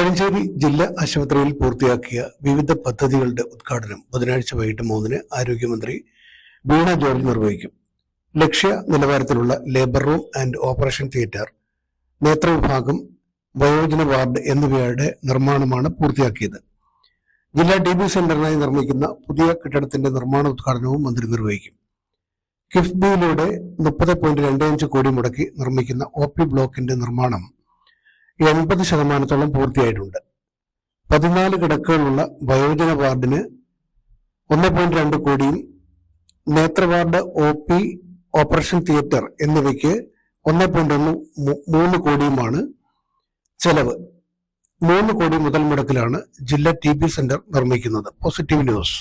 കോഴഞ്ചേരി ജില്ലാ ആശുപത്രിയിൽ പൂർത്തിയാക്കിയ വിവിധ പദ്ധതികളുടെ ഉദ്ഘാടനം ബുധനാഴ്ച വൈകിട്ട് 3-ന് ആരോഗ്യമന്ത്രി വീണ ജോർജ് നിർവഹിക്കും. ലക്ഷ്യ നിലവാരത്തിലുള്ള labour room and operation theatre, നേത്രവിഭാഗം, വയോജന വാർഡ് എന്നിവയുടെ നിർമ്മാണമാണ് പൂർത്തിയാക്കിയത്. ജില്ലാ TB സെന്ററിനായി നിർമ്മിക്കുന്ന പുതിയ കെട്ടിടത്തിന്റെ നിർമ്മാണ ഉദ്ഘാടനവും മന്ത്രി നിർവഹിക്കും. കിഫ്ബിയിലൂടെ 30.25 കോടി മുടക്കി നിർമ്മിക്കുന്ന OP ബ്ലോക്കിന്റെ നിർമ്മാണം 80% പൂർത്തിയായിട്ടുണ്ട്. 14 കിടക്കുകളുള്ള വയോജന വാർഡിന് 1.2 കോടിയും നേത്രവാർഡ്, OP, ഓപ്പറേഷൻ തിയേറ്റർ എന്നിവയ്ക്ക് 1.3 കോടിയുമാണ് ചെലവ്. 3 കോടി മുതൽ മുടക്കിലാണ് ജില്ലാ TB സെന്റർ നിർമ്മിക്കുന്നത്. Positive news.